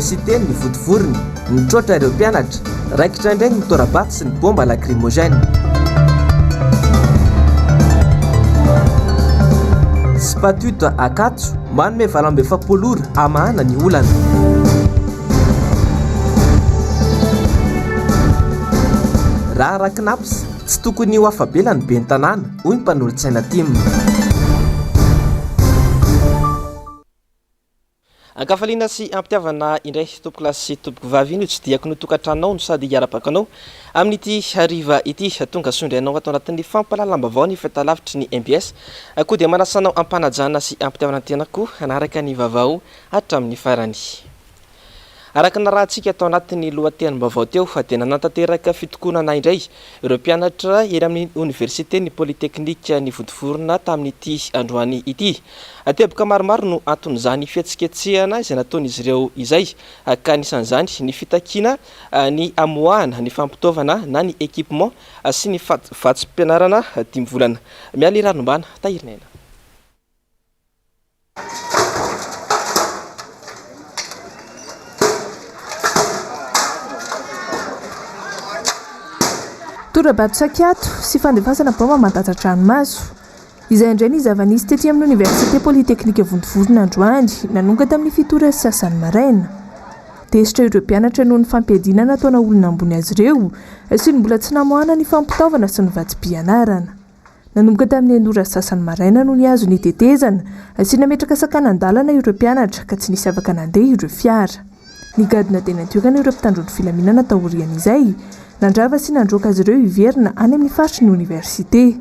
université ny vodivorony nitroatra ireo mpianatra, raikitra indray ny torabaty sy ny bomba lacrymogène. Spatute Akatso manome valambe fapolora amahana ny olana. Raha Rakinaps tsy tokony ho afabela ny ben'ny tanàna, hoy ny mpanolotsaina TIM. Ankafaliana sy ampitiavana indray tompoko lasy sy tompoko vavy iny tsy diako no tokantranao no sady hiara-bakanao amin'ity hariva ity tonga sondrainao atao anatin'ny fampalalam-bavao ny fahitalavitry ny MBS koa dia manasanao ampanajana sy ampitiavana tena koa anaraka ny vavao hatramin'ny farany. Araka ny rahantsika atao anatin'ny lohatenim-bavao teo dia nanantanteraka fitokonana indray ireo mpianatra eny amin'ny université ny polytechnique ny vodivorona tamin'ity androany ity. Teboka maromaro no anton'izany fihetsiketsehana izay nataon'izy ireo izay ka anisan'izany ny fitakiana ny amoahana ny fampitaovana na ny équipement sy ny vatsim-pianarana 5 volana. Miala ranom-bana tahirinena. Torabato sakiato sy fandefasana baoma mandatsatra ranomaso. Izay indray ny zava-nisy tety amin'ny Université Polytechnique Vodivorona androany nanonga tamin'ny fitory sy sasany maraina. Tesitra ireo mpianatra noho ny fampiadina nataona olona ambony azy ireo sy ny mbola tsy namoahana ny fampitaovana sy ny vatsim-pianarana. Nanomboka tamin'ny andora sasany maraina no niazo ny tetezana sy nametraka sakan'andalana ireo mpianatra ka tsy nisy afaka nandeha ireo fiara. Ny gadona tena nitoekana ireo mpitandron'ny filaminana taorian'izay nandrava sy nandroaka azy ireo hiverina any amin'ny faritry ny université.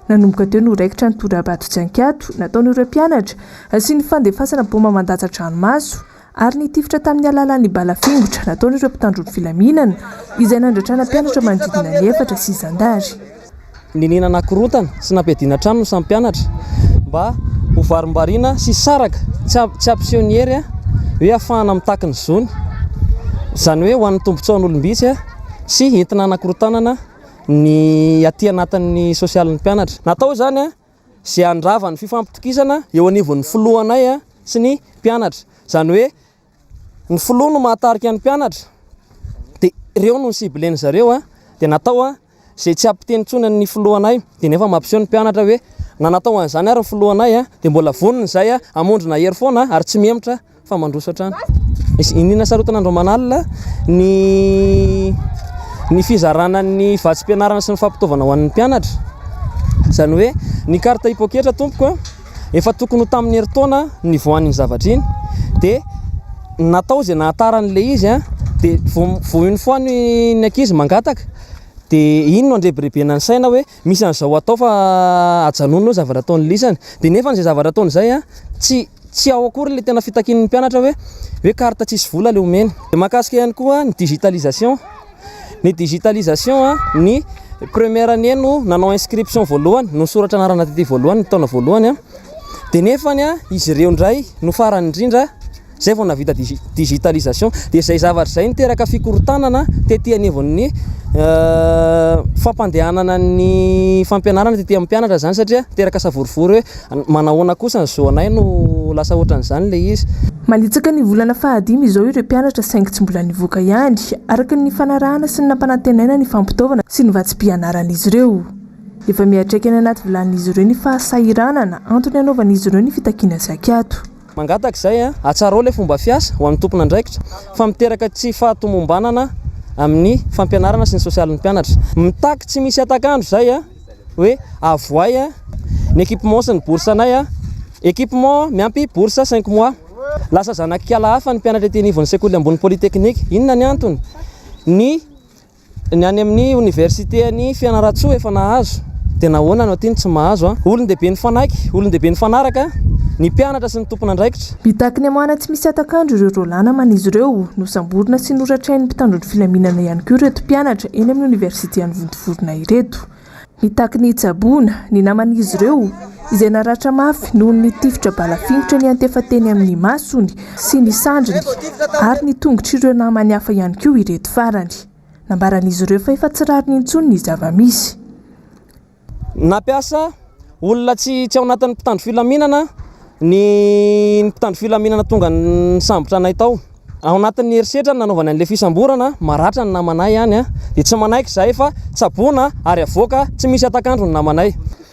Nanomboka teo no raikitra ny torabato tsankiato nataon'ireo mpianatra sy ny fandefasana baoma mandatsatra ranomaso ary nitifitra tamin'ny alalan'ny balafingotra nataon'ireo mpitandron'ny filaminana izay nandratrana mpianatra manodidina ny 4 sy zandary. Ninina anakorontana sy nampiadiana trano no samy mpianatra mba ho varimbariana sy saraka tsy ampisehoniery hoe ahafahana mitaky ny zony, izany hoe ho an'ny tombotsoan'olombitsy sy entina anakorotanana ny aty anatin'ny sosialin'ny mpianatra. Natao zany izay andrava ny fifampitokisana eo anivon'ny filohanay sy ny mpianatra. Izany hoe ny filoha no mahatarika ny mpianatra dia ireo no ny sibleny zareo dia natao izay tsy ampitenitsona ny filohanay dia nefa mampiseho ny mpianatra hoe na natao an'izany ary ny filohanay dia mbola vonona izay amondrona hery foana ary tsy miemotra fa mandroso hatrany. Inina sarotan'andro manalina ny fizarana ny vatsim-pianarana sy ny fampitaovana ho an'ny mpianatra. Izany hoe ny carte hipoketra tompoko efa tokony ho tamin'ny herintaona ny voan'ny zavatra iny dia natao izay nahataran'ilay izy dia voiny foany ny ankizy mangataka dia iny no andrebirebena ny saina hoe misy an'izao atao fa ajanona zavatra ataon'ny lisany dia nefa n'izay zavatra ataony izay tsy ao akory ilay tena fitakian'ny mpianatra hoe carte tsisy vola ilay omeny. Dia mahakasika ihany koa ny digitalisation. Ny digitalisation ny première année no nanao inscription voalohany no soratra anarana tety voalohany ny taona voalohany dia nefany izy ireo indray no farany indrindra zay vao navita digitalisation dia izay zavatra izay niteraka fikorotanana tety anivon'ny fampandehanana ny fampianarana tety amin'ny mpianatra zany satria teraka savorivory hoe manahoana kosa ny zoanay no lasa ohatran'izany ilay izy. Malitsaka ny volana fahadimy izao ireo mpianatra saingy tsy mbola nivoaka ihany araka ny fanarahana sy ny nampanantenaina ny fampitaovana sy ny vatsim-pianaran'izy ireo. Efa mihatraikany anaty vilanin'izy ireo ny fahasahiranana antony anaovan'izy ireo ny fitakiana sakiato. Mangataka izay atsarao ilay fomba fiasa ho amin'ny tompona andraikitra fa miteraka tsy fahatomombanana amin'ny fampianarana sy ny sosialin'ny mpianatra. Mitaky tsy misy atakandro izay hoe avoay ny équipement sy ny bourse anay équipement miampy bourse 5 mois. Lasa zanak'ala hafa ny mpianatra ety anivon'ny sekoly ambony polytechnique. Inona ny antony? Ny any amin'ny université ny Fianaratsoa efa nahazo dia nahoana no aty ny tsy mahazo olon-dehibe ny fanaiky, olon-dehibe ny fanaraka ny mpianatra sy ny tompona andraikitra. Mitaky ny amoahana tsy misy atakandro ireo rolana man'izy ireo no samborina sy noratrain'ny mpitandron'ny filaminana ihany koa ireto mpianatra eny amin'ny université any Vodivorona ireto. Mitaky ny tsaboana ny naman'izy ireo izay naratra mafy noho ny tifitra balafingotra ny antefateny amin'ny masony sy ny sandriny ary ny tongotra ireo namany hafa ihany koa ireto farany. Nambaran'izy ireo fa efa tsy rariny intsony ny zava-misy. Nampiasa olona tsy ao anatin'ny mpitandro filaminana ny mpitandro filaminana tonga ny sambotra anay tao ao anatin'ny herisetra nanaovana an'le fisamborana maratra ny namanay ihany a dia tsy manaiky zahay fa tsaboana ary avoaka tsy misy atakandro ny namanay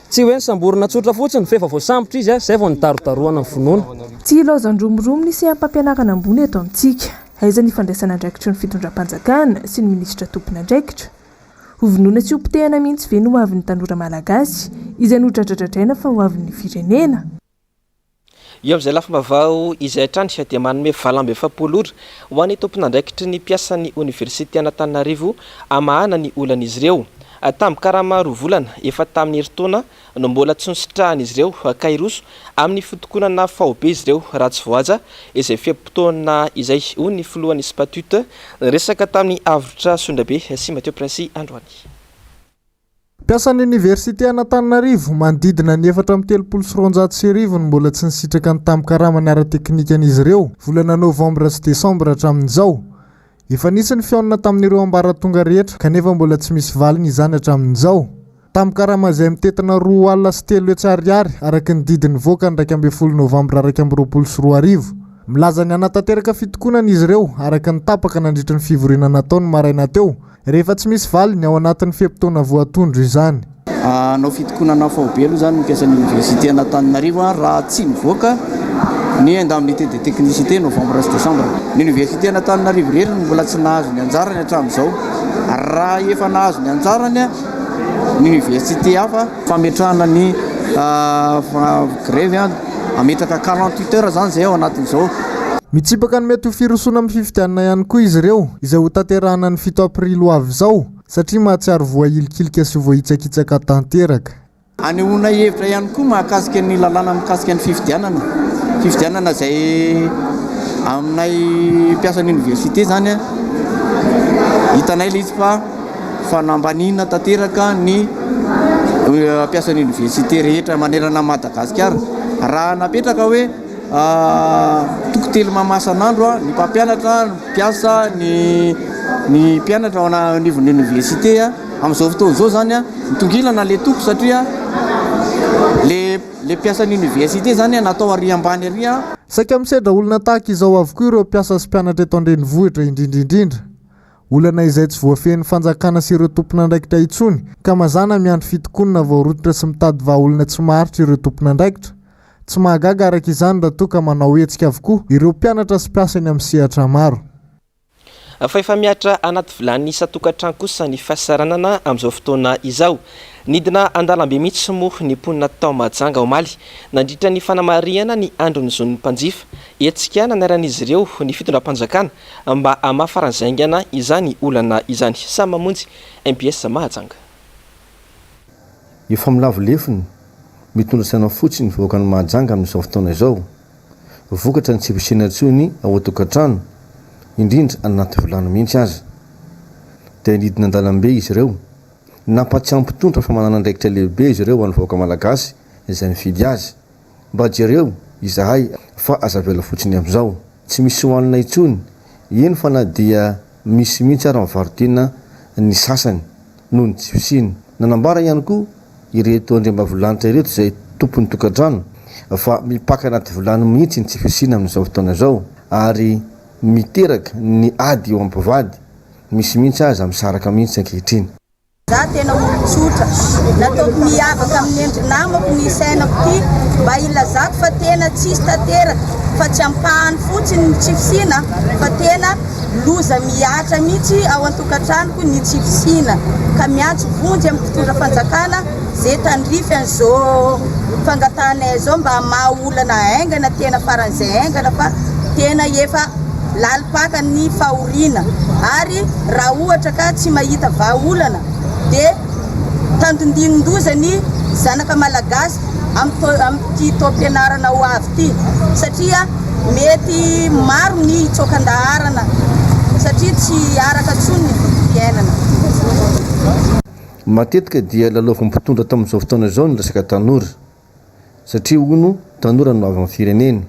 tsy hoe ny samborana tsotra fotsiny fa efa voasambotra izy a zay vao nitarotaroana ny finoana tsy ilaozan-dromoromo ny sy ampampianakana ambony eto amintsika aiza ny fandraisana andraikitry ny fitondram-panjakana sy ny minisitra tompona andraikitra hovonoana tsy hompitehana mihitsy ve no ho avin'ny tanora malagasy izay nodradradradraina fa ho avin'ny firenena io amin'izay lafim-bavao izay hatrany sy dia manome valamby efapolora ho an'ny tompona andraikitry ny mpiasan'ny oniversité Antananarivo amahana ny olan'izy ireo tamin'ny karama roa volana efa tamin'ny heritaona no mbola tsy nositrahan'izy ireo Kairoso amin'ny fotokonana faobe izy ireo raha tsy voaja izay fempotoana izay hoy ny filohan'ny Spatute resaka tamin'ny avotra Sondrabe sy Mateo Princy androany. Mpiasan'ny oniversité Antananarivo manodidina ny 430 no mbola tsy nisitraka ny tamin'ny karama ny ara-teknikan'izy ireo volana novambra sy desambra hatramin'izao. Efa nisy ny fiaonana tamin'ireo ambaratonga rehetra kanefa mbola tsy misy valiny izany hatramin'izao. Tamin'ny karama izay mitetina 2 alina sy 3 hetsy ariary araka ny didiny voaka ny 12 novambra 2024. Milaza ny anatanteraka fitokonana izy ireo araka ny tapaka nandritra ny fivoriana nataony maraina teo rehefa tsy misy valiny ao anatin'ny fempotoana voatondro izany. Anao fitokonana faobe aloha zany mpiasan'ny oniversité Antananarivo raha tsy mivoaka ny indemnité de technicité novembre sy décembre. Ny oniversité Antananarivo rehetra mbola tsy nahazo ny anjarany hatramin'izao. Raha efa nahazo ny anjarany ny oniversité hafa fametrahana ny grève ametraka 48 heures zany zay ao anatin'izao. Mitsipaka ny mety ho firosona amin'ny fifidianana ihany koa izy ireo izay ho tanterahana ny 7 aprily ho avy izao satria mahatsiaro voailikilika sy voahitsakitsaka tanteraka. Anehoana hevitra ihany koa mahakasika ny lalàna mikasika ny fifidianana izay aminay mpiasan'ny oniversité zany hitanay ilay izy fa fanambanina tanteraka ny mpiasan'ny oniversité rehetra manerana Madagasikara. Raha napetraka hoe tokotelo mamasan'andro ny mpampianatra ny mpiasa ny mpianatra ao anivon'ny oniversité amin'izao fotoan'izao zany mitongilana le toko satria le mpiasan'ny oniversité zany natao ary ambany ary saika misedra olona tahaka izao avokoa ireo mpiasa sy mpianatra eto an-drenivohitra indrindrindrindra olana izay tsy voafehin'ny fanjakana sy ireo tompona andraikitra intsony ka mazana miandry fitokonana vao rotitra sy mitady vahaolona tsy maharitra ireo tompona andraikitra. Tsy mahagaga araka izany raha toa ka manao hetsika avokoa ireo mpianatra sy mpiasany amin'ny sehatra maro. Fa efa miatra anaty vilany isa-tokantrano kosa ny fahasaranana amin'izao fotoana izao. Nidina andalambe mihitsy moa ny mponina tao Mahajanga omaly nandritra ny fanamariana ny andron'ny zon'ny mpanjifa etsika nanaran'izy ireo ny fitondram-panjakana mba hamafaranzaingana izany olana izany. Samy mamonjy MPS Mahajanga. Efa milavolefony mitondra saina fotsiny voaka ny Mahajanga amin'izao fotoana izao. Vokatra ny tsy fisina intsony ao an-tokantrano indrindra anaty vilany mihitsy aza. Dia nidina andalambe izy ireo. Nampatsiampitondra famanana andraikitra lehibe izy ireo an'ny vahoaka malagasy izay mifidy azy. Mba jereo izahay fa azavela fotsiny amin'izao. Tsy misy hoanina intsony. Eny fa na dia misy mihitsy ary mivarotena ny sasany noho ny tsy fisiny. Nanambara ihany koa ireto andriambavilanitra ireto izay tompon'ny tokantrano fa mipaka anaty vilany mihitsy ny tsy fisina amin'izao fotoana izao ary miteraka ny ady eo ampivady misy mihitsy aza misaraka mihitsy ankehitriny. Za tena olon-tsotra nataoko miavaka amin'ny endrinamako ny sainako ty mba ilazako fa tena tsisy tanteraka fa tsy ampahany fotsiny ny tsy fisina fa tena loza miatra mihitsy ao an-tokantranoko ny tsy fisina ka miantso vonjy amin'ny mpitondra fanjakana zay tandrify an'izao fangatanay zao mba mahaolana aingana tena faran'izay aingana fa tena efa lalipaka ny fahoriana ary raha ohatra ka tsy mahita vahaolana dia tandindinondoza ny zanaka malagasy amin'ny taom-pianarana ho avy ty satria mety maro ny itsokan-daharana satria tsy araka tsony ny fiainana. Matetika dia lalaoviny mpitondra tamin'izao fotoana izao ny resaka tanora satria hono tanora no avy amin'ny fireneny.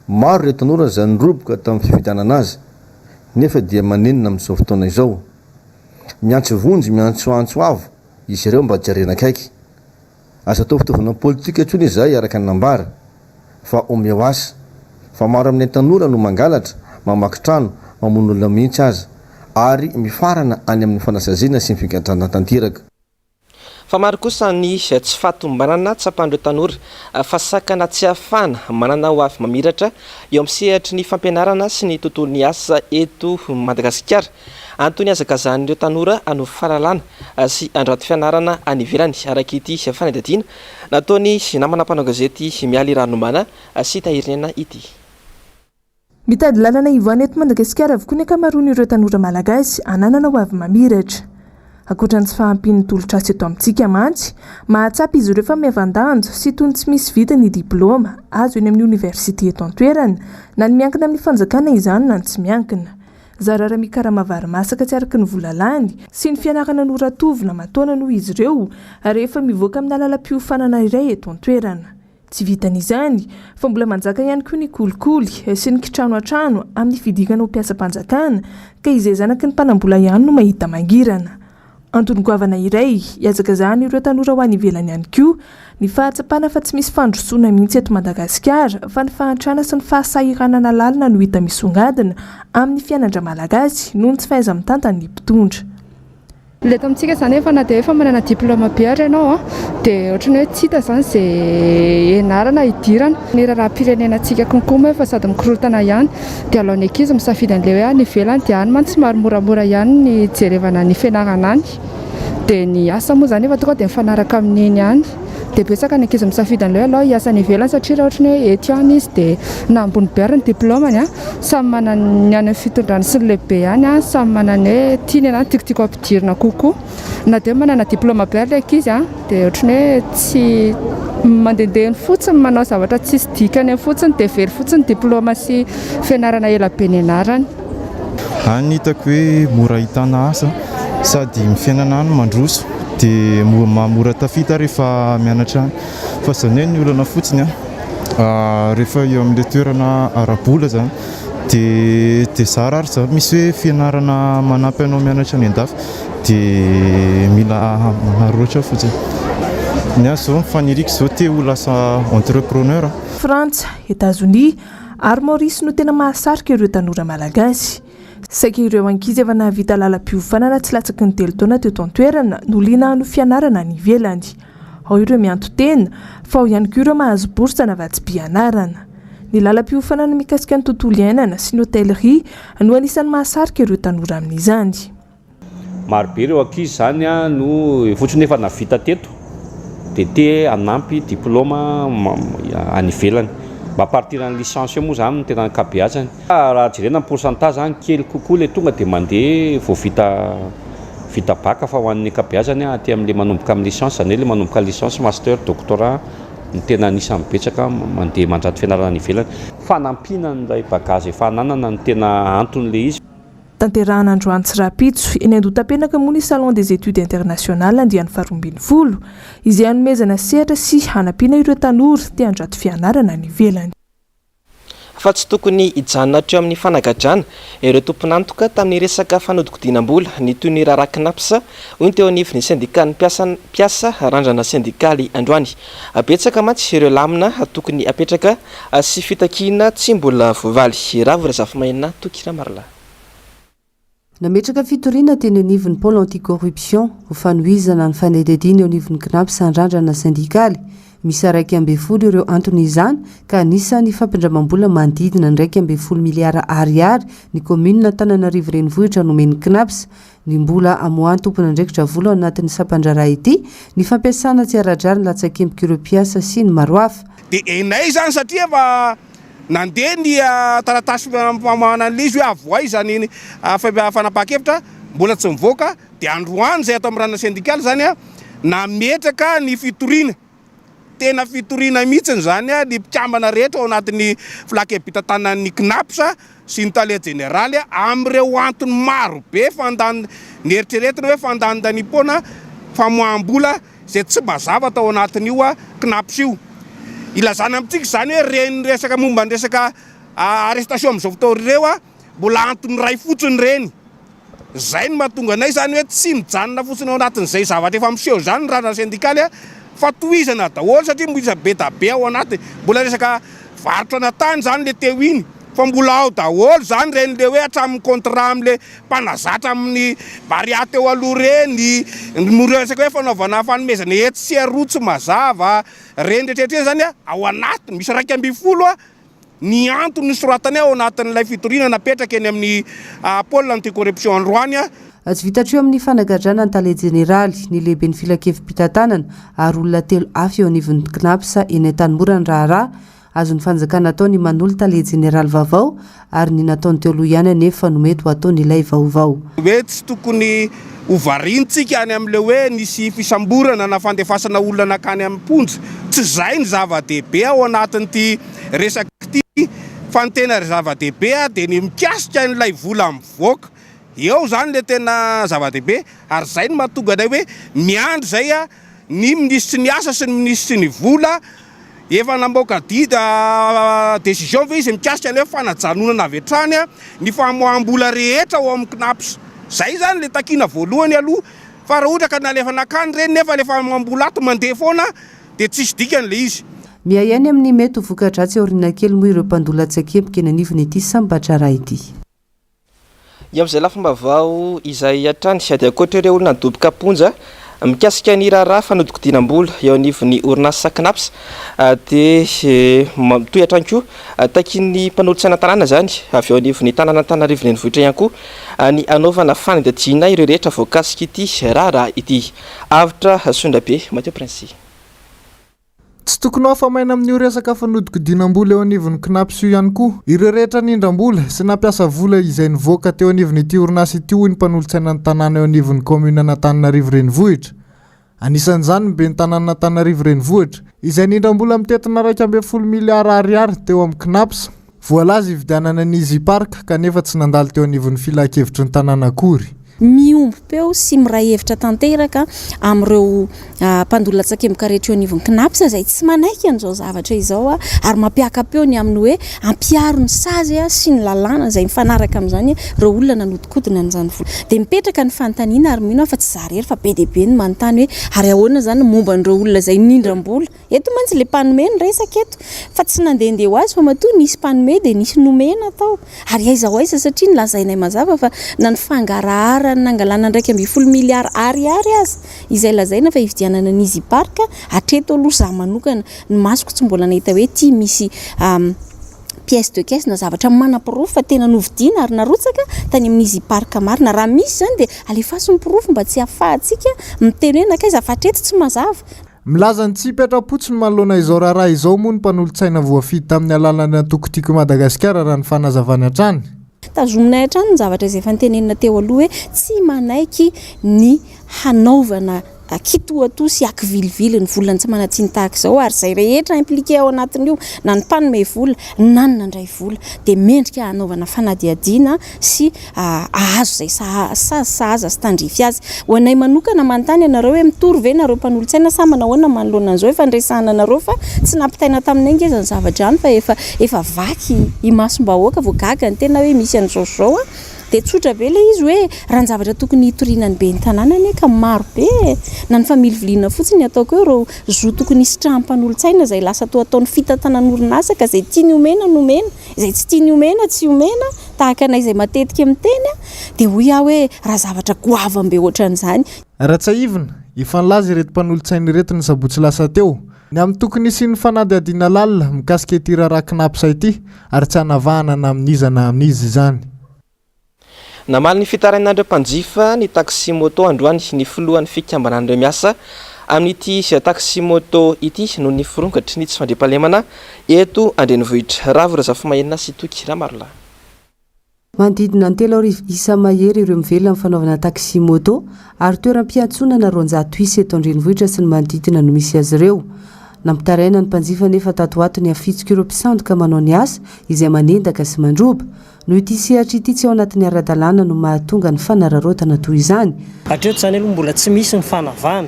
Maro ireo tanora izay niroboka tamin'ny fifidianana azy nefa dia manenina amin'izao fotoana izao. Miantso vonjy miantso antso avo izy ireo mba jerena akaiky. Asa atao fitaovana politika intsony izay araka ny nambara fa omeo asa fa maro amin'ny tanora no mangalatra mamaky trano mamono olona mihitsy azy ary mifarana any amin'ny fanasaziana sy mifigadrana tanteraka. Fa maro kosa ny tsy fahatombanana tsapandreo tanora fa sakana tsy hafana manana ho avy mamiratra eo amin'ny sehatry ny fampianarana sy ny tontolon'ny asa eto Madagasikara. Antony azakazan'ireo tanora ano fahalalana sy andrato fianarana any ivelany araka ity fanadihadiana nataony namana mpanao gazety Mialy Ranomana sy Tahirinena ity. Mitady lalana ivoany eto Madagasikara avokoa ny ankamaroan'ireo tanora malagasy ananana ho avy mamiratra. Ankoatra ny tsy fahampian'ny tolotr'asa eto amintsika mantsy, mahatsapy izy ireo fa mihavan-danja sy tony tsy misy vita ny diplôma azo eny amin'ny oniversite eto an-toerana na ny miankina amin'ny fanjakana izany na ny tsy miankina. Zarara mikaramavary masaka tsy araka ny volalany sy ny fianarana noratovina mataona noho izy ireo rehefa mivoaka amin'ny alalam-piofanana iray eto an-toerana. Tsy vitan'izany fa mbola manjaka ihany koa ny kolikoly sy ny kitrano an-trano amin'ny fidikana ho mpiasa-panjakana ka izay zanaky ny mpanambola ihany no mahita mangirana. Antony goavana iray iazakazahana ireo tanora ho any ivelany ihany koa ny fahatsapana fa tsy misy fandrosoana mihitsy eto Madagasikara fa ny fahantrana sy ny fahasahiranana lalina no hita misongadina amin'ny fianatra malagasy noho ny tsy fahaiza-mitantana ny mpitondra. Ilay tamintsika izany efa na dia efa manana diplôma be ary ianao dia ohatran'ny hoe tsy hita izany izay ianarana idirana. Ny raharaham-pirenenantsika konkoa moa efa sady mikorotana ihany dia alohan'ny ankizy misafidy an'ilay hoe any ivelany dia any mantsy somary moramora ihany ny jerevana ny fianarana any. Dia ny asa moa izany efa tonga dia mifanaraka amin'iny ihany. Dia betsaka ny ankizy misafidy an'ilay hoe aloha hiasa any ivelany satria raha ohatran'ny hoe eto ihany izy dia na ambony be ary ny diplômany samy manana ny any fitondrany sy ny lehibe ihany samy manana hoe tiany ianany tiako ampidirina kokoa. Na dia manana diplôma be ary ilay ankizy dia ohatran'ny hoe tsy mandendehany fotsiny manao zavatra tsisy dikany fotsiny dia very fotsiny diplôma sy fianarana ela be ny anarany. Any hitako hoe mora hitana asa sady ny fiainana any mandroso dia mamora tafita rehefa mianatra any. Fa izany hoe ny olana fotsiny rehefa eo amin'ilay toerana ara-bola zany dia tsara ary zany misy hoe fianarana manampy anao mianatra any an-dafy dia mila manaroatra fotsiny. Ny azy zao faniriako zao te ho lasa entrepreneur. Frantsa, États-Unis ary Maurice no tena mahasarika ireo tanora malagasy. Saika ireo ankizy efa nahavita lalam-piofanana tsy latsaky ny 3 taona teto an-toerana no liana no fianarana any ivelany. Ao ireo mianto-tena fa ao ihany koa ireo mahazo bourse navatsy-pianarana. Ny lalam-piofanana mikasika ny tontolo iainana sy ny hôtellerie no anisan'ny mahasarika ireo tanora amin'izany. Marobe ireo ankizy zany no fotsiny efa navita teto dia te hanampy diplôma any ivelany. Mba partirana licence moa zany no tena ankabeazany. Raha jerena ny pourcentage zany kely kokoa ilay tonga dia mandeha vao vita baka fa ho an'ny ankabeazany aty amin'ilay manomboka amin'ny licence zany hoe ilay manomboka licence master doctorat ny tena anisany betsaka mandeha mandrato fianarana any ivelany. Fanampiana n'ilay bagazy efa ananana ny tena anton'ilay izy. Tanterahana Androany Tsirapitso eny Andotapenaka moa ny Salon des études internationales andiany faharoambinifolo izay hanomezana sehatra sy hanampiana ireo tanora te handrato fianarana any ivelany. Fa tsy tokony hijanona hatreo amin'ny fanagadrana ireo tompon'antoka tamin'ny resaka fanodikodinam-bola ny toy ny Raraknapsa hoy ny teo anivon'ny sindikaly mpiasa randrana sindikaly androany. Betsaka mantsy ireo lamina tokony apetraka sy fitakiana tsy mbola voavaly. Ravo Razafamaina Tokira Marla. Nametraka fitoriana teny anivon'ny pôle anti-corruption ho fanohizana ny fanadihadiana eo anivon'ny KNAPS randrana sindikaly. Misy 2.2 ireo antony izany ka anisany fampindramam-bola manodidina 2.2 miliara ariary ny commune Antananarivo renivohitra nomeny KNAPS. Ny mbola amoahany tompona andraikitra vola anatin'ny sampandraraha ity ny fampiasana tsy aradrary ny latsakemboka ireo mpiasa sy ny maro hafa. Dia enay zany satria fa nandeha ny taratasy famahana an'ilay izy hoe avoay zany fanapahan-kevitra mbola tsy mivoaka dia androany izay atao amin'ny randrana sindikaly zany nametraka ny fitoriana. Tena fitoriana mihitsy zany ny mpikambana rehetra ao anatin'ny filakebitatanan'ny KNAPS sy ny tale jeneraly amin'ireo antony maro be fandany ny eritreretina hoe fandanidanimpona famoaham-bola izay tsy mazava tao anatin'io KNAPS io. Ilazana amintsika zany hoe reny resaka momba ny resaka arrestation amin'izao fotoana ireo mbola antony ray fotsiny reny. Zay no mahatonga anay zany hoe tsy mijanona fotsiny ao anatin'izay zavatra efa miseho zany ny randrana sindikaly fa tohizana daholo satria mbola be ao anaty mbola resaka varotra natany zany le teo iny fa mbola ao daholo zany reny le hoe hatramin'ny contrat am'le mpanazatra amin'ny baria teo aloha reny moresaka hoe fanaovana fanomezana etsy sy arotsy mazava reny rehetrarehetra zany ao anatiny misy 220 ny antony soratany ao anatin'ilay fitoriana napetraka eny amin'ny pôle anticorruption Androany Tsy vitatrio amin'ny fanagadrana ny tale jeneraly ny lehibe ny filakevim-pitantanana ary olona 3 hafa eo anivon'ny KNAPS eny an-tanimora ny raharaha azo ny fanjakana atao ny manolo tale jeneraly vaovao ary ny nataony teo aloha ihany anefa no mety ho ataony ilay vaovao. Hoe tsy tokony hovarintsika any amin'le hoe nisy fisamborana na fandefasana olona nakany amin'ny ponja tsy zay ny zava-dehibe ao anatin'ity resaka ity fa ny tena zava-dehibe dia ny mikasika n'ilay vola mivoaka. Eo zany le tena zava-dehibe ary zay ny mahatonga anay hoe miandry zay ny ministry ny asa sy ny ministry ny vola efa namoaka décision ve izy mikasika ny hoe fanajanonana avy hatrany ny famoaham-bola rehetra ao amin'ny KNAPS. Zay zany le takina voalohany aloha fa raha ohatra ka nalefa nakany reny nefa le famoaham-bola ato mandeha foana dia tsisy dikany le izy. Miaihany amin'ny mety ho voka-dratsy aoriana kely moa ireo mpandola tsakepoka eny anivony ity sambatra raha ity. Io amin'izay lafim-baovao izay hatrany sady ankoatra ireo olona nidoboka ponja mikasika ny raharaha fanodikodinam-bola eo anivon'ny orinasa KNAPS dia toy hatrany koa takin'ny mpanolo-tsaina tanàna zany avy eo anivon'ny tanàna Antananarivo renivohitra ihany koa ny anaovana fanadihadiana ireo rehetra voakasika ity raharaha ity. Avitra Sondrabe, Mathieu Prince. Tsy tokony hafamaina amin'ny resaka fanodikodinam-bola eo anivon'ny KNAPS io ihany koa ireo rehetra nindram-bola sy nampiasa vola izay nivoaka teo anivon'ny ity orinasa ity hoy ny mpanolo-tsaina ny tanàna eo anivon'ny commune Antananarivo renivohitra. Anisan'izany be ny tanàna Antananarivo renivohitra izay nindram-bola mitetina 2.5 miliara ariary teo amin'ny KNAPS voalaza ividianana ny Easy Park kanefa tsy nandalo teo anivon'ny filakevitry ny tanàna akory. Miomby peo sy miray hevitra tanteraka amin'ireo mpandola-tsakemboka rehetra eo anivon'ny KNAPS izay tsy manaiky an'izao zavatra izao ary mampiaka-peo ny amin'ny hoe ampiaro ny sazy sy ny lalàna izay mifanaraka amin'izany ireo olona nanodikodina an'izany vola. Dia mipetraka ny fanontaniana ary mino fa tsy zarery fa be dia be ny manontany hoe ary ahoana zany momba an'ireo olona izay nindram-bola. Eto mantsy ilay mpanome ny resaka eto fa tsy nandehandeha ho azy fa matoa nisy mpanome dia nisy nomena tao ary aiza ho aiza satria nilazainay mazava fa na ny fangarahara nangalana 2.5 miliara ariary azy izay lazaina fa ividianana ny Easy Park hatreto aloha za manokana ny masoko tsy mbola nahita hoe ty misy pièce de caisse na zavatra manam-pirofo fa tena novidiana ary narotsaka tany amin'ny Easy Park marina raha misy zany dia alefaso ny pirofo mba tsy hahafahantsika miteny hoe nakaiza fa hatreto tsy mazava. Milaza ny tsy hipetra-potsiny manoloana izao raharaha izao moa ny mpanolo-tsaina voafidy tamin'ny alalana tokotiko Madagasikara raha ny fanazavany hatrany. Tazominay hatrany ny zavatra izay fantenenina teo aloha hoe tsy manaiky ny hanaovana kitoatoa sy akivilivily ny volany tsy manatsiny tahaka izao ary izay rehetra impliqué ao anatin'io na ny mpanome vola na ny nandray vola dia mendrika hanaovana fanadihadiana sy ahazo izay sahaza sy tandrify azy. Ho anay manokana manontany anareo hoe mitory ve nareo mpanolo-tsaina sa manahoana manoloana an'izao efa ndresahana anareo fa tsy nampitaina taminay ngeza ny zavatra any fa efa vaky imasom-bahoaka voagaga ny tena hoe misy an'izao zao dia tsotra be ilay izy hoe raha ny zavatra tokony hitoriana ny be ny tanàna anie ka maro be na ny familiviliana fotsiny ataoko hoe ireo zo tokony hisitrampanolo-tsaina izay lasa toa ataony fitantanan'orinasa ka izay tia ny omena nomena izay tsy tia ny omena tsy omena tahaka anay izay matetika miteny dia hoy aho hoe raha zavatra goavambe ohatran'izany. Ratsaivina ifanlaza ireto mpanolo-tsaina ireto ny sabotsy lasa teo ny amin'ny tokony sy ny fanadihadiana lalina mikasika ity raharaha KNAPS ity ary tsy hanavahana na amin'izana amin'izy izany. Namaly ny fitarain'andreo mpanjifa ny taxi moto androany ny filohan'ny fikambanan'ireo miasa amin'ity taxi moto ity noho ny firongatry ny tsy fandriampahalemana eto andrenivohitra. Ravorazafy mahenina sy toky Ramarola. Manodidina ny 3 isa mahery ireo mivelona amin'ny fanaovana taxi moto ary toeram-piantsonana 200 isa eto andrenivohitra sy ny manodidina no misy azy ireo. Nampitaraina ny mpanjifa nefa tatoato ny afitsika ireo mpisandoka manao ny asa izay manendaka sy mandroba noho ity sehatra ity tsy ao anatin'ny ara-dalàna no mahatonga ny fanararaotana toy izany. Hatreto izany aloha mbola tsy misy ny fanavahana,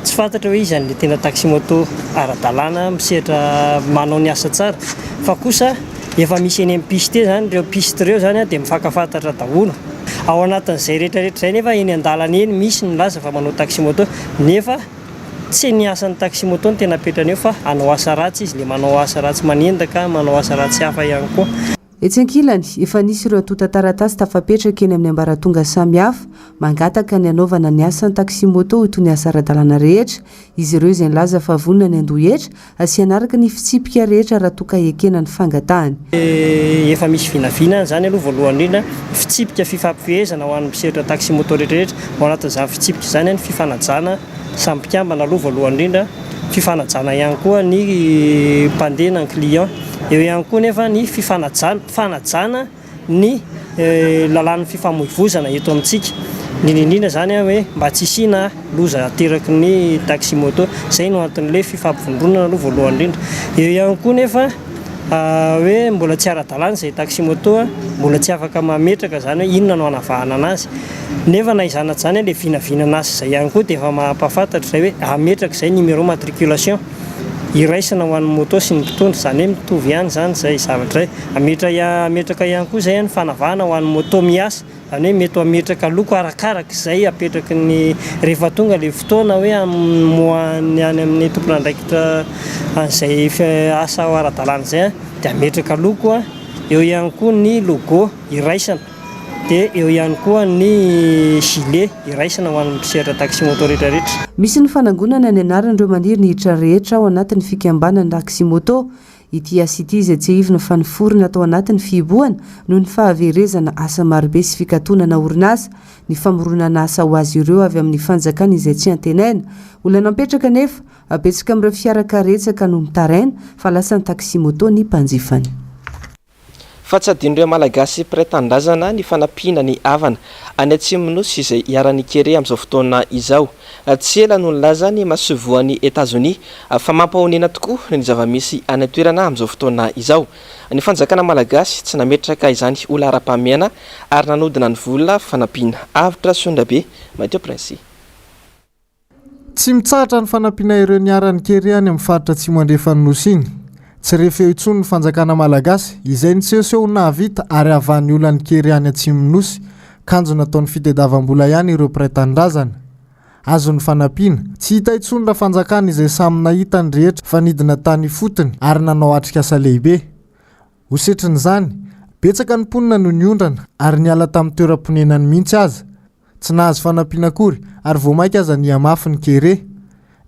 tsy fantatra hoe izany le tena taxi moto ara-dalàna misehatra manao ny asa tsara fa kosa efa misy eny amin'ny piste zany ireo piste ireo zany dia mifankafantatra daholo ao anatin'izay rehetrarehetra izay nefa eny an-dalana eny misy ny laza fa manao taxi moto nefa tsy ny asan'ny taxi moto ny tena petrany eo fa hanao asa ratsy izy le manao asa ratsy manendaka manao asa ratsy hafa ihany koa. etsenkilany efa nisy ireo atota-taratasy tafapetraka eny amin'ny ambaratonga samihafa mangataka ny anaovana ny asany taxi moto ho toy ny asa ara-dalàna rehetra izy ireo izay nilaza fa vonona ny andohetra asianaraka ny fitsipika rehetra raha toka ekena ny fangatahany efa misy vinavinana zany aloha voalohany indrindra fitsipika fifampifehezana ho an'ny mpisehotra taxi moto rehetrarehetra ao anatin'izany fitsipika izany ny fifanajana sampikambana aloha voalohany indrindra fifanajana ihany koa ny mpandehana ny client eo ihany koa nefa ny fifanajana ny lalàn'ny fifamoivozana eto amintsika indrindra zany hoe mba tsy isina loza ateraky ny taxi moto zay no anton'le fifampivondronana aloha voalohany indrindra eo ihany koa nefa hoe mbola tsy ara-dalàna zay taxi moto mbola tsy afaka mametraka zany hoe inona no anavahana anazy nefa na izana zany le vinavinana azy zay ihany koa dia efa mampafantatra zay hoe ametraka zay numéro matriculation iraisana ho an'ny moto sy ny mpitondra zany hoe mitovy ihany zany zay zavatra ametraka ihany koa zay ny fanavahana ho an'ny moto miasa zany hoe mety ametraka loko arakaraka izay apetraky ny rehefa tonga le fotoana hoe moany any amin'ny tompon'andraikitra an'izay asa ao ara-dalàna zay dia ametraka loko eo ihany koa ny logo iraisana dia eo ihany koa ny gilet iraisana ho an'ny mpisehatra taxi moto rehetrarehetra. Misy ny fanangonana ny anaran'ireo maniry ny hiditra rehetra ao anatin'ny fikambanana taxi moto ity asa ity izay tsy ivona faniforina atao anatin'ny fiboana noho ny fahaverezana asa marobe sy fikatonana orinasa ny famoronana asa ho azy ireo avy amin'ny fanjakana izay tsy antenaina olana mipetraka nefa apetsaka amin'ireo fiarakaretsaka no mitaraina fa lasa ny taxi moto ny mpanjifany. Fa tsy adin'ireo malagasy mpiray-tanindrazana ny fanampiana ny havana any Atsimo-Nosy izay hiara-ny kere amin'izao fotoana izao. Tsy ela no nilaza ny mahasovoan'ny Etazonia fa mampahonena tokoa ny zava-misy any an-toerana amin'izao fotoana izao. Ny fanjakana malagasy tsy nametraka izany olona ara-pahamiana ary nanodina ny vola fanampiana avitra Sondrabe Mateo Prince. Tsy mitsahatra ny fanampiana ireo niara-ny kere any amin'ny faritra Atsimo andrefan'ny Nosy iny. Tsy rehefa eo intsony ny fanjakana malagasy izay nitsehoseho nahavita ary havan'ny olany kere any Atsimo-Nosy kanjo nataon'ny fitediavam-bola ihany ireo mpiray-tanindrazana. Azo ny fanampiana tsy hita intsony raha fanjakana izay samy nahita ny rehetra fa nidina tany fotony ary nanao atrika asa lehibe. Hosetrin'izany betsaka ny mponina no niondrana ary niala tamin'ny toeram-ponenany mihitsy aza. Tsy nahazo fanampiana akory ary voamaika aza ny amafy ny kere.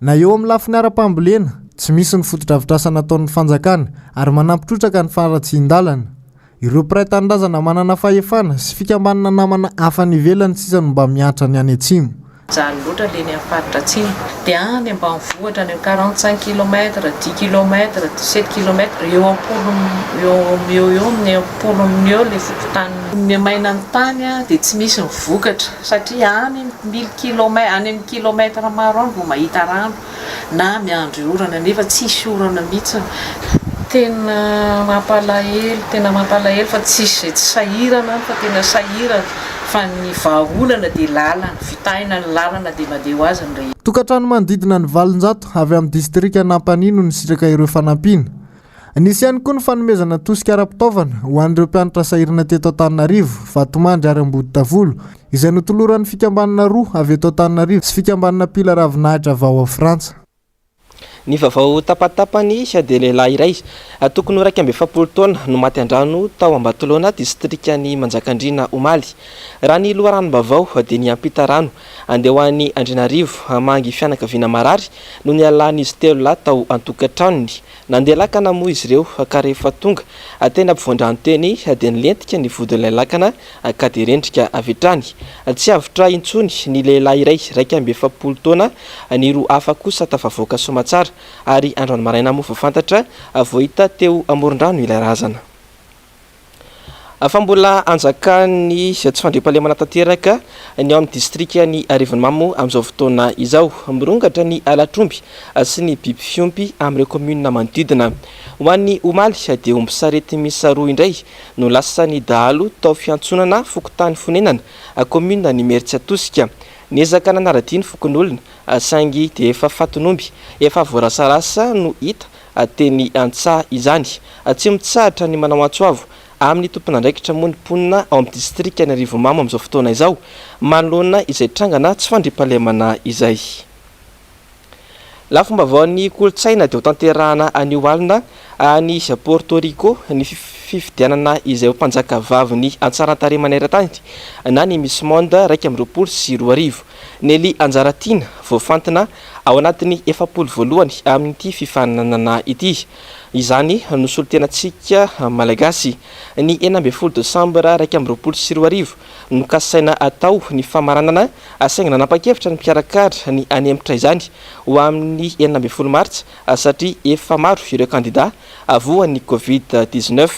Na eo amin'ny lafiny ara-pambolena tsy misy ny fotodrafitrasa nataon'ny fanjakana ary manampitrotraka ny faratsian-dalana. Ireo mpiray-tanindrazana manana fahefana sy fikambanana namana hafa ny ivelany sisa no mba miatra ny any Atsimo. Zany loatra le ny faritra Atsimo dia any ambanivohitra ny 45 km, 10 km, 17 km eo amin'ny ampolony eo le fokotany. Ny maina ny tany dia tsy misy ny vokatra satria any 1000 km, any amin'ny kilometra maro any vao mahita rano na miandry orana nefa tsisy orana mihitsy. Tena mampalahelo fa tsisy izay tsy sahirana fa tena sahirana fa ny vahaolana dia lalana vitahina ny lalana dia mandeha ho azy ny rehetra. Tokantrano manodidina ny 700 avy amin'ny distrika Nampanino ny sitraka ireo fanampiana. Nisy ihany koa ny fanomezana tosika ara-pitaovana ho an'ireo mpianatra sahirana teto Antananarivo, Vatomandry ary Amboditavolo izay notoloran'ny fikambanana roa avy eto Antananarivo sy fikambanana Pila Ravinahitra avy ao Frantsa. Ny vaovao tapatapany sady lehilahy iray tokony ho 27 taona no maty an-drano tao Ambatolaona distrikany Manjakandriana Omaly. Raha ny loharanom-baovao dia niampita rano andeha ho an'ny Andrinarivo mangy fianakaviana marary no nialan'izy telo lahy tao an-tokantranony. Nandeha lakana moa izy ireo ka rehefa tonga tena ampovoan-drano teny dia nilentika ny vodin'ilay lakana ka dia rendrika avy hatrany. Tsy avitra intsony ny lehilahy iray 27 taona ny roa hafa kosa tafavoaka Somatsara ary androany maraina moa fantatra voahita teo amoron-drano ilay razana. Fa mbola anjakany tsy fandriam-pahalemana tanteraka ny ao amin'ny distrika ny Arivonimamy amin'izao fotoana izao mirongatra ny alatromby sy ny biby fiompy amin'ireo komuna manodidina. Ho an'ny Omaly dia omby sarety miisa roa indray no lasa ny dahalo tao fiantsonana fokotany fonenana komuna ny Meritsaatosika. Niezaka nanaradiany fokon'olona saingy dia efa fatonomby efa voarasarasa no hita teny Antsaha izany. Tsy mitsahatra ny manao antsoavo amin'ny tompon'andraikitra moa ny mponina ao amin'ny distrika ny Arivomamy amin'izao fotoana izao manoloana izay trangana tsy fandriam-pahalemana izay. Lafomba vaon'ny kolotsaina dia ho tanterahana anio alina ny Porto Rico ny fifidianana izay mpanjaka vavy ny antsarantare maneran-tany na ny Miss Monde 2024 Nelly Anjaratiana voafantina ao anatin'ny 71 amin'ity fifaninanana ity. Izany no solotenantsika malagasy ny 12 Desambra 2024 no kasaina atao ny famaranana asaigna nanapa-kevitra ny mpiarakara ny any amitra izany ho amin'ny 12 Martsa satria efa maro ireo kandida avoan'ny Covid-19.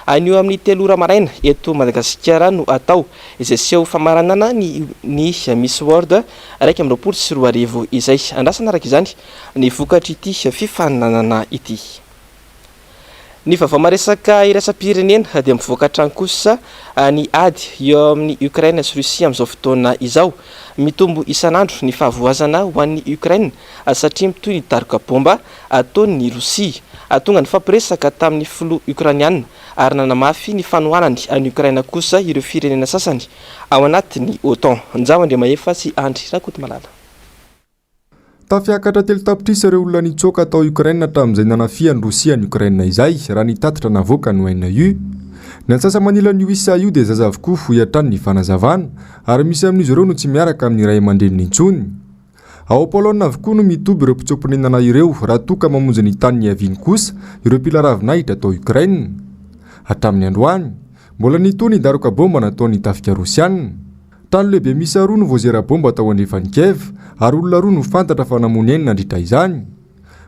Anio amin'ny 3 ora maraina eto Madagasikara no atao izay seho famaranana ny Miss World 2024 izay andrasana araka izany ny vokatry ity fifaninanana ity. Ny vaovao maresaka iraisam-pirenena dia mivoaka trano kosa ny ady eo amin'ny Ukraine sy Russia amin'izao fotoana izao. Mitombo isan'andro ny fahavoazana ho an'ny Ukraine satria mitoy ny daroka bomba ataon'ny Russia. Tonga ny fampiresaka tamin'ny filoha Ukrainiana ary nanamafy ny fanohanany any Ukraine kosa ireo firenena sasany ao anatin'ny OTAN. Njavan-dre mahefa sy Andry Rakoto Malala. Tafiakatra telo tapitrisa ireo olona nitsoaka tao Ukraine tamin'izay nanafian'ny Rosia ny Ukraine izay raha nitatitra navoaka no aina io. Ny antsasa manila ny isa io dia zaza avokoa fohiatrany ny fanazavana ary misy amin'izy ireo no tsy miaraka amin'ny ray aman-dreniny intsony. Ao Poloina avokoa no mitoby ireo mpitsoponenana ireo raha toka mamonjy ny tany ny aviany kosa ireo mpilaravinahitra tao Ukraine. Hatramin'ny androany mbola nitony ny daroka bomba nataon'ny tafika Rosiana. Trano lehibe misy roa no voazera bomba tao andrefan'ny Kiev ary olona roa no fantatra fa namony enina nandritra izany.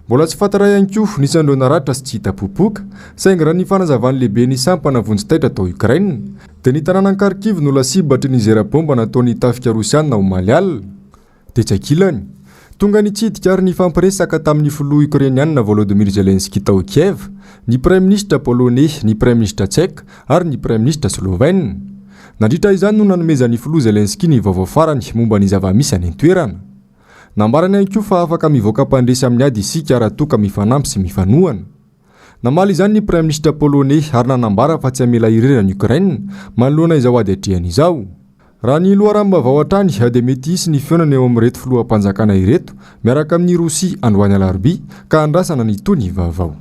Mbola tsy fantatra ihany koa nisandreo naratra sy tsy hita popoka saingy raha ny fanazavan'ny lehibe ny sampana vonjy-taitra tao Ukraine dia ny tanàna Kharkiv no lasibatry ny zera bomba nataon'ny tafika Rosiana omaly alina. Dia tsy ankilany tonga nitsidika ary ny fampiresaka tamin'ny filoha Ukrainiana Volodymyr Zelensky tao Kiev, ny Premier Ministre Polonais, ny Premier Ministre Tchèque ary ny Premier Ministre Slovène. Nandritra izany no nanomezan'ny filoha Zelensky ny vaovao farany momba ny zava-misy any an-toerana. Nambarany ihany koa fa afaka mivoaka mpandresy amin'ny ady isika raha toka mifanampy sy mifanohana. Namaly izany ny Premier Ministre Polonais ary nanambara fa tsy hamela irera ny Ukraine manoloana izao ady hatrehany izao. Raha ny loharambavao hatrany dia mety hisy ny fionana eo amin'ireto filoham-panjakana ireto miaraka amin'ny Rosia androany alarobia ka andrasana ny tony vaovao.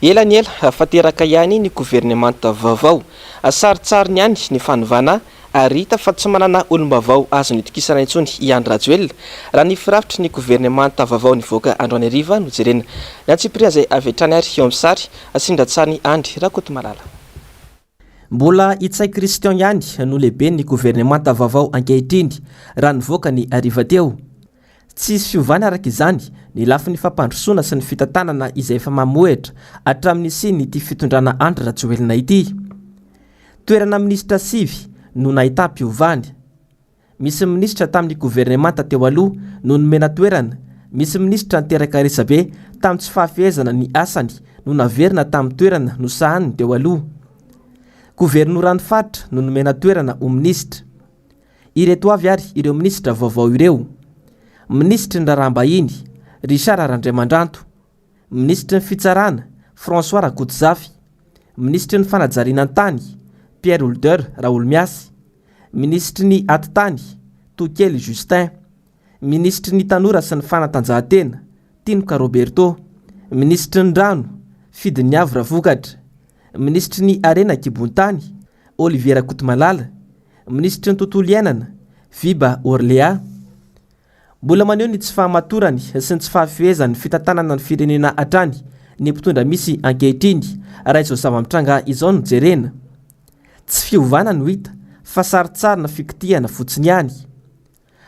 Ela ny ela fateraka ihany ny gouvernemanta vaovao saritsary ny any ny fanovana ary hita fa tsy manana olombavao azo nitokisana intsony Ian Rajoelina raha ny firafitry ny gouvernemanta vaovao nivoaka androany hariva no jerena. Ny antsipria izay avy hatrany ary eo amin'ny sary asindratsany Andry Rakoto Malala. Mbola itsay Christian ihany no lehibe ny gouvernemanta vaovao ankehitriny raha nivoaka ny hariva teo. Tsisy fiovana araka izany ny lafin'ny fampandrosoana sy ny fitantanana izay efa mamohitra hatramin'ny siny ity fitondrana Andry Rajoelina ity. Toerana ministra sivy no nahita mpiovany. Misy ministra tamin'ny gouvernemanta teo aloha no nomena toerana. Misy ministra niteraka resabe tamin'ny tsy fahafehezana ny asany no naverina tamin'ny toerana no sahany teo aloha. Gouvernoran'ny faritra no nomena toerana ho ministra. Ireto avy ary ireo ministra vaovao ireo. Ministra ny Rarambahiny Richard Randriamandranto, ministra ny fitsarana François Rakotozafi, ministra ny fanajarinan-tany Pierre Holder Raolmiasy, ministra ny atitany Tokely Justin, ministra ny tanora sy ny fanatanjahantena Tinuka Roberto, ministra ny rano Fidiniavy Ravokatra, ministra ny arena Kibontany Olivier Rakotomalala, ministra ny tontolo iainana Viba Orléa. Mbola maneho ny tsy fahamatorany sy ny tsy fahafehezany fitantanana ny firenena hatrany ny mpitondra misy ankehitriny raha izao zava-mitranga izao no jerena. Tsy fiovana no hita fa saritsarina fikitihana fotsiny ihany.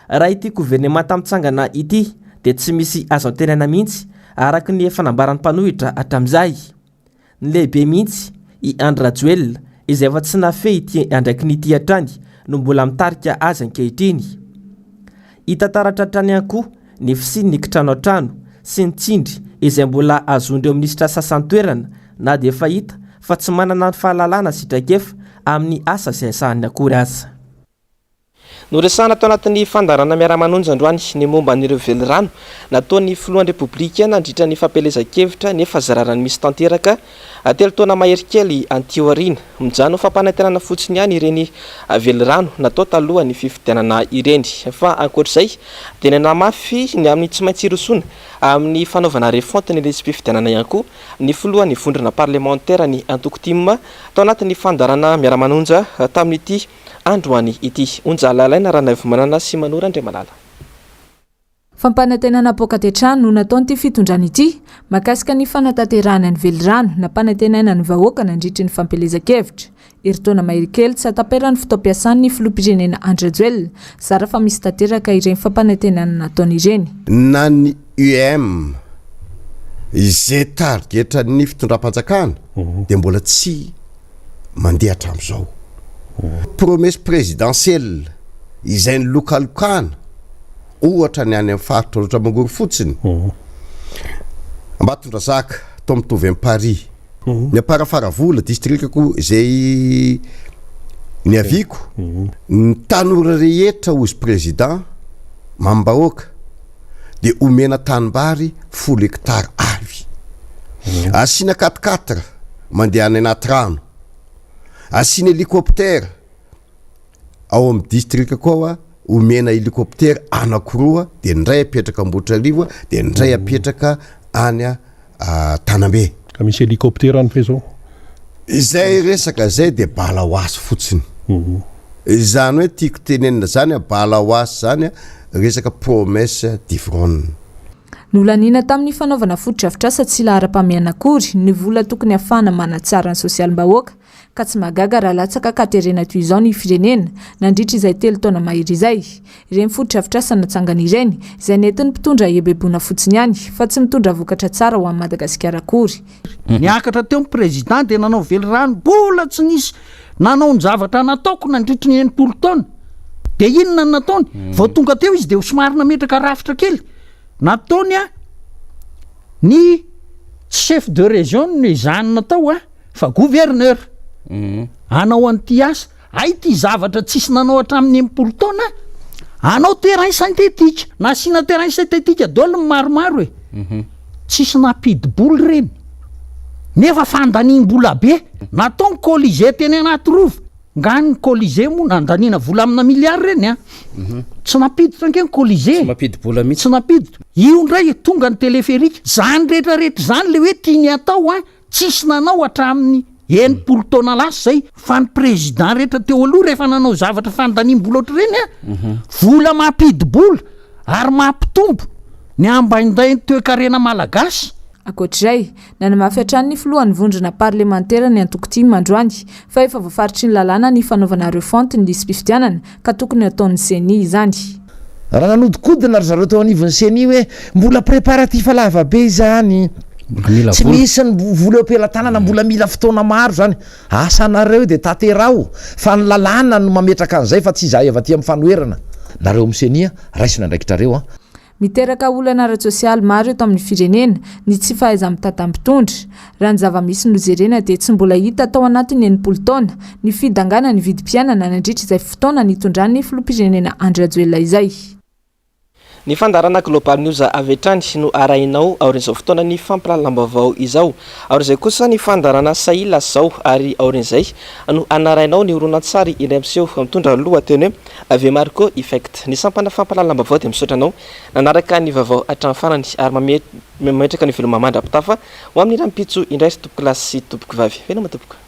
Raha ity gouvernemanta mitsangana ity dia tsy misy azo antenana mihitsy araka ny efa nambaran'ny mpanohitra hatramin'izay. Ny lehibe mihitsy i Andry Rajoelina izay efa tsy nafehy ity andraiky n'ity hatrany no mbola mitarika azy ankehitriny. Hita taratra hatrany ihany koa ny fisiny ny kitrano an-trano sy ny tsindry izay mbola azondreo ministra sasan-toerana na dia efa hita fa tsy manana ny fahalalana sitrakefa amin'ny asa izay asahany akory aza. noresana tao anatin'ny fandarana miara-manonjy androany ny momba an'ireo velirano nataon'ny filohan'ny repoblika nandritra ny fampelezan-kevitra nefa zararany misy tanteraka telo taona mahery kely antioarina mijano fampanantenana fotsiny ihany ireny velirano natao taloha ny fifidianana ireny fa ankoatr'izay dia ny namafy ny amin'ny tsy maintsy irosona amin'ny fanaovana refonte ny lesy mpifidianana ihany koa ny filohan'ny vondrona parlementaire ny antokotima tao anatin'ny fandarana miara-manonja tamin'ity androany ity onjalalaina raha naivomanana sy manora ndray malala fampanantenana pokatetrano no nataon'ity fitondrana ity makasika ny fanatanterahana ny velirano na mpanantenana ny vahoaka nandritry ny fampelezan-kevitra eritaona mahery kely tsy ataperany fitaom-piasan'ny filoham-pirenena Andrejoel zara fa misy tanteraka ireny fampanantenana nataony ireny na ny UM izay targetra ny fitondram-panjakana dia mbola tsy mandeha hatramin'izao promesse présidentielle izay ny lokalokana ohatra ny any amin'ny faritra ohatra mangory fotsiny Ambatondrazaka tao mitovy amin'ny Paris ny Amparafaravola distrikako izay ny aviko ny tanora rehetra ozy président mambahoaka dia omena tanimbary 10 hektara avy asina 4x4 mandeha any anaty rano asina hélicoptère ao amin'ny distrikako ao omena hélicoptère anankiroa dia ndray apetraka Ambohitrarivo dia ndray apetraka any Tanambe ka misy hélicoptère any présent izay resaka zay dia bala hoasy fotsiny izany hoe tiako tenenina zany bala hoasy zany resaka promesse d'Ivronne nolanina tamin'ny fanaovana foto-drafitrasa tsy lahara-pameana akory ny vola tokony hafana manatsara ny sosialim-bahoaka ka tsy magaga raha latsaka katerena toy izao ny firenena nandritra izay 3 taona mahery izay ireny foto-drafitrasa natsangana ireny izay nentin'ny mpitondra hebebona fotsiny ihany fa tsy mitondra vokatra tsara ho amin'ny Madagasikara akory niakatra teo ny président dia nanao velirano mbola tsy nisy nanao ny zavatra nataoko nandritra ny 80 taona dia inona nataony vao tonga teo izy dia somary nametraka rafitra kely nataony ny chef de région ny izany natao fa gouverneur anao an'ity asa ty zavatra tsisy nanao hatramin'ny 80 taona anao terrain synthétique na asina terrain synthétique daholo ny maromaro tsisy napidiboly reny nefa fandaniny-bola be nataony colisée teny anaty rovo ngany colisée moa nandanina vola amina miliary reny tsy napiditra ankeny colisée tsy napiditra io ndray tonga ny téléphérique zany rehetrarehetra zany le hoe tiany atao tsisy nanao hatramin'ny 80 taona lasa zay fa ny président rehetra teo aloha rehefa nanao zavatra fandanimbola oatra reny vola mampidibola ary mampitombo ny ambainday ny toe-karena malagasy akoatr'izay nanamafy hatrany ny filohan'ny vondrona parlementaire ny Antokotima mandroany fa efa voafaritry ny lalàna ny fanaovana refonte ny lisy mpifidianana ka tokony ataon'ny CENI izany raha nanodikodina ry zareo teo anivon'ny CENI hoe mbola préparatif lava be izany tsy misy ny vola am-pelantanana mbola mila fotoana maro zany asanareo dia taterao fa ny lalàna no mametraka an'izay fa tsy izahy avaty amin'ny fanoherana nareo amin'ny CENI raisina ndraikitrareo miteraka olana ara-tsosialy maro eto amin'ny firenena ny tsy fahaiza-mitatam-pitondra raha ny zava-misy nojerena dia tsy mbola hita tao anatin'ny 80 taona ny fidangana ny vidim-pianana nandritra izay fotoana nitondran'ny filoham-pirenena Andrejoel izay ny fandarana Global News avy hatrany no arahinao aorin'izao fotoana ny fampilalambavao izao aorin'izay kosa ny fandarana Saila zao ary aorin'izay no anarainao ny horonan-tsary indray miseho mitondra lohateny hoe Marco Effect ny sampana fampilalambavao dia misaotranao nanaraka ny vavao hatramin'ny farany ary mametraka ny veloma mandra-pitafa ho amin'ny rampitso indray sy tompoko lasy sy tompoko vavy. Vena matopoka.